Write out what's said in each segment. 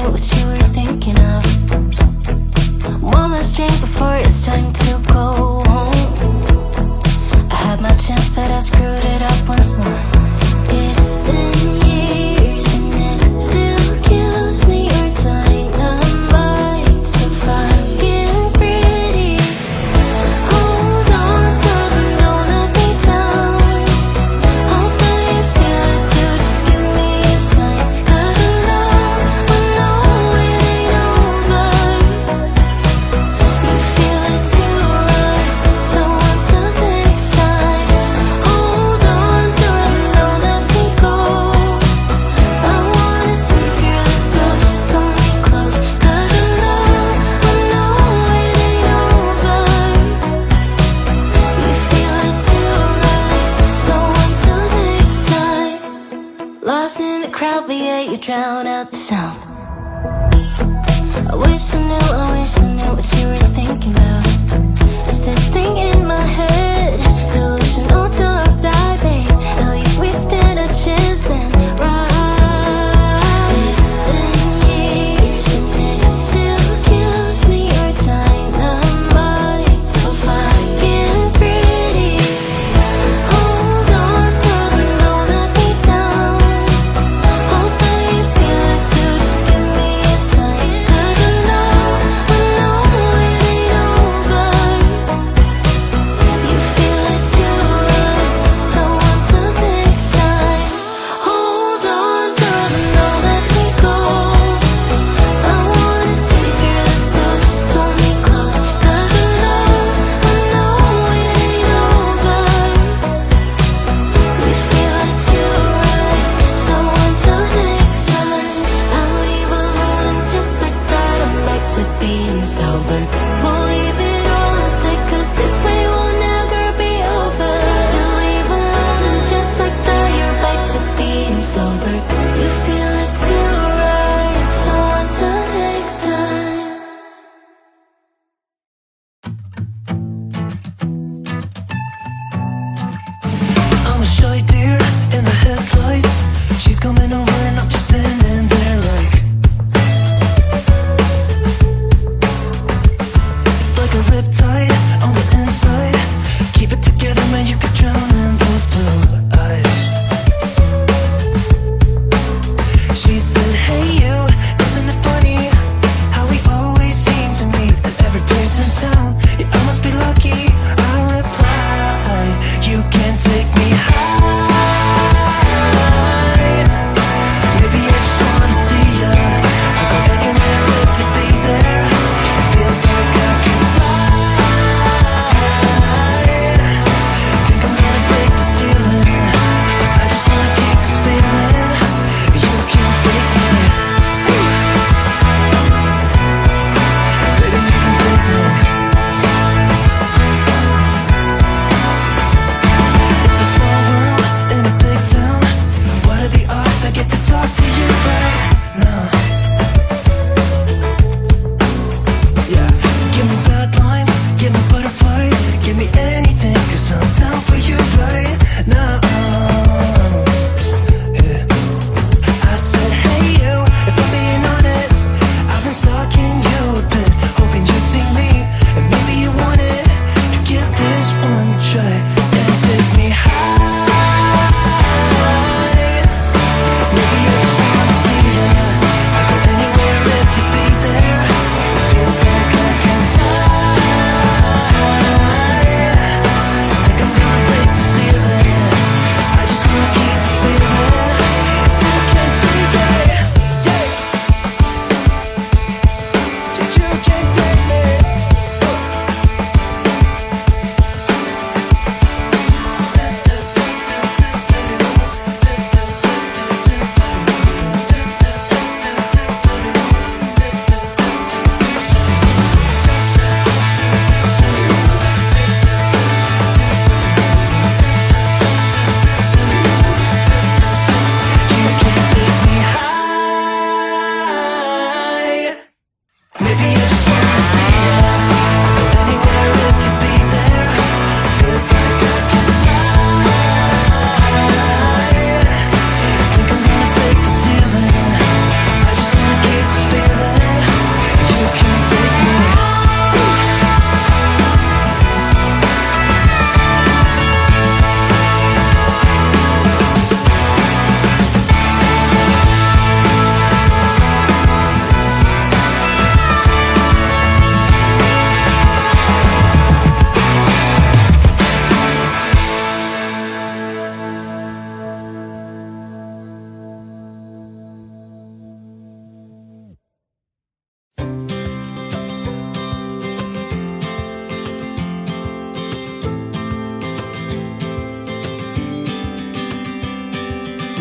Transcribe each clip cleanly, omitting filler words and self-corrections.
minute what you were thinking of. One last drink before it's time to go home. I had my chance but I screwed it up once more. It's been years and it still kills me. Your dynamite so fucking pretty. Hold on, darling, don't let me down. Hope that you feel it too, just give me a sign. 'Cause I know it ain't over. You feel it too, right? So until next time, hold on, darling, don't let me go. I wanna see if you're the soul, just hold me close. 'Cause I know it ain't over. You feel it too, right? So until next time. Lost in the crowd, but yet you drown out the sound. I wish I knew what you were thinking about. Is this thing in my head delusional till I die, babe? At least we stand a chance then, right? It's been years and it still kills me. Your dynamite so fucking pretty. Hold on, darling, don't let me down. Hope that you feel it too, just give me a sign. 'Cause I know it ain't over. You feel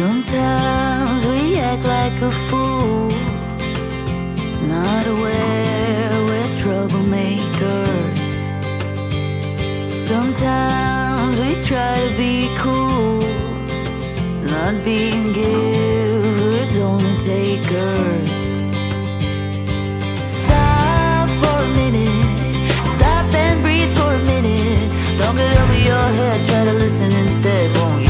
Sometimes we act like a fool, not aware we're troublemakers. Sometimes we try to be cool, not being givers, only takers. Stop for a minute, stop and breathe for a minute. Don't get over your head, try to listen instead, won't you?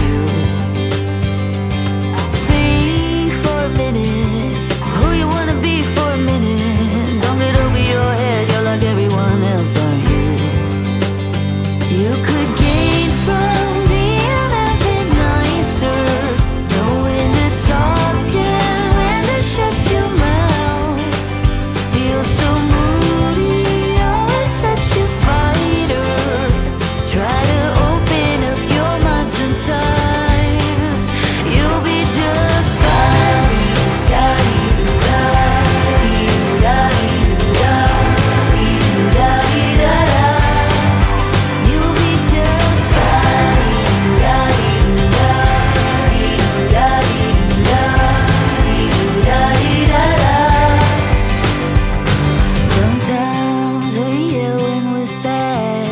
Think for a minute, who you wanna be for a minute. Don't get over your head, you're like everyone else, aren't you? You could gain from being a bit nicer, know when to talk and when to shut your mouth. You're so moody, always such a fighter. Try to open up your mind sometimes, you'll be just fine. You'll be just Sometimes we yell when we're sad,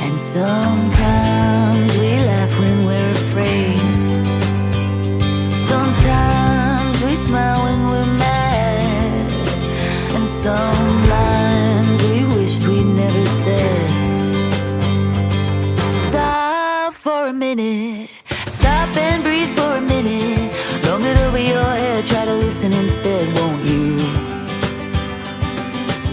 and sometimes we laugh when we're afraid. Sometimes we smile when we're mad, and some lines we wished we'd never said. Stop for a minute, stop and breathe for a minute. Don't get over your head, try to listen instead, won't you?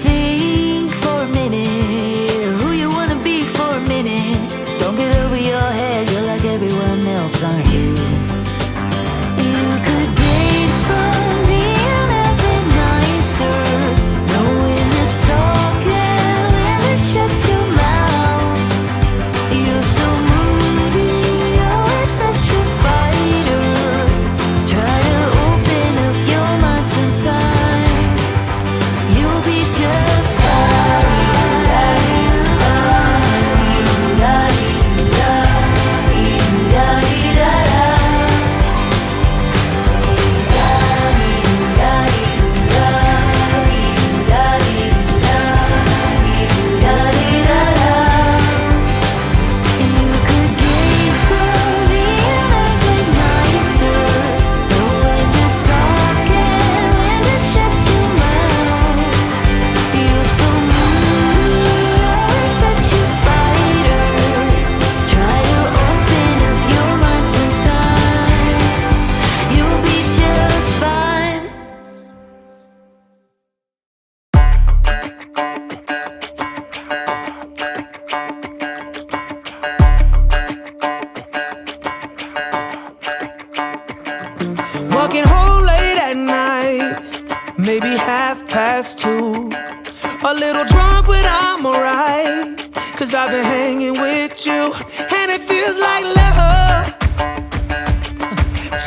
Think for a minute, who you wanna be for a minute. Don't get over your head, you're like everyone else, aren't you? You could gain from being a bit nicer, know when to talk and when to shut your mouth. You're so moody, always such a fighter. Try to open up your mind sometimes, you'll be just walking home late at night, maybe 2:30. A little drunk, but I'm alright, 'cause I've been hanging with you, and it feels like love.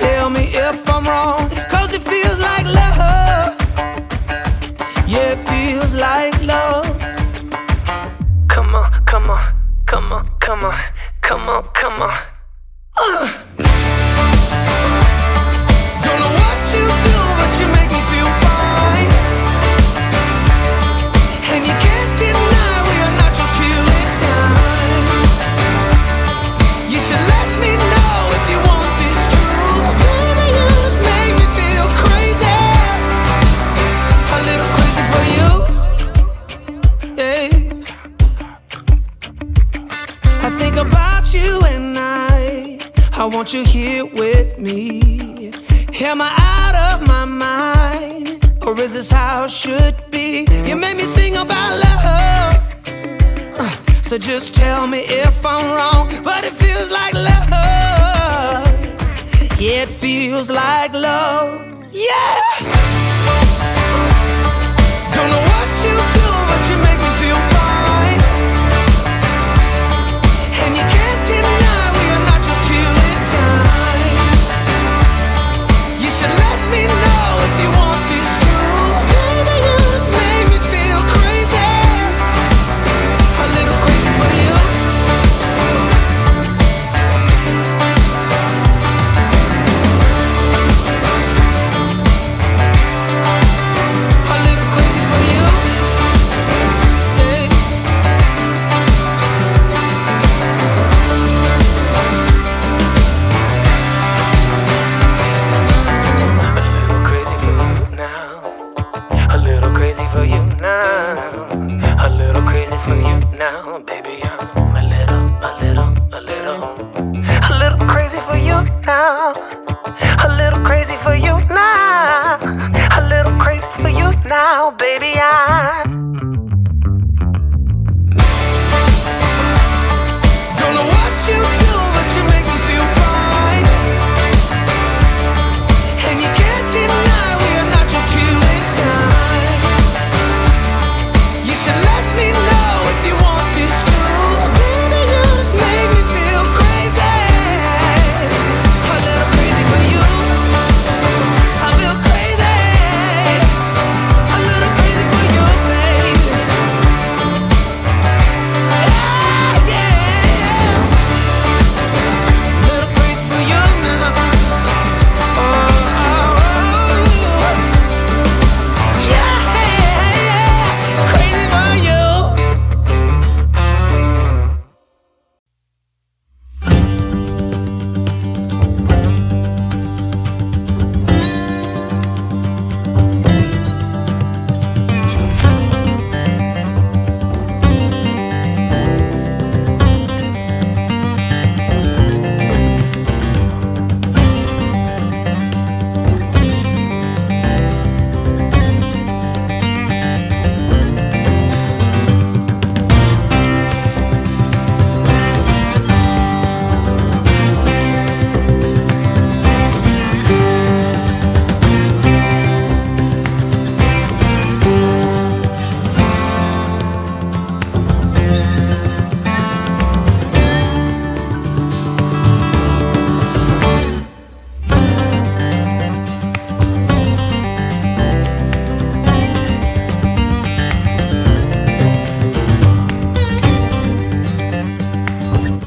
Tell me if I'm wrong, 'cause it feels like love. Yeah, it feels like love. Come on, come on, come on, come on, come on, come on. Don't know what you do, but you make me feel fine. And you can't deny we are not just killing time. You should let me know if you want this true. Baby, you just make me feel crazy, a little crazy for you. Yeah. I think about you and I want you here with me. Am I out of my mind, or is this how it should be? You made me sing about love, so just tell me if I'm wrong, but it feels like love. Yeah, it feels like love.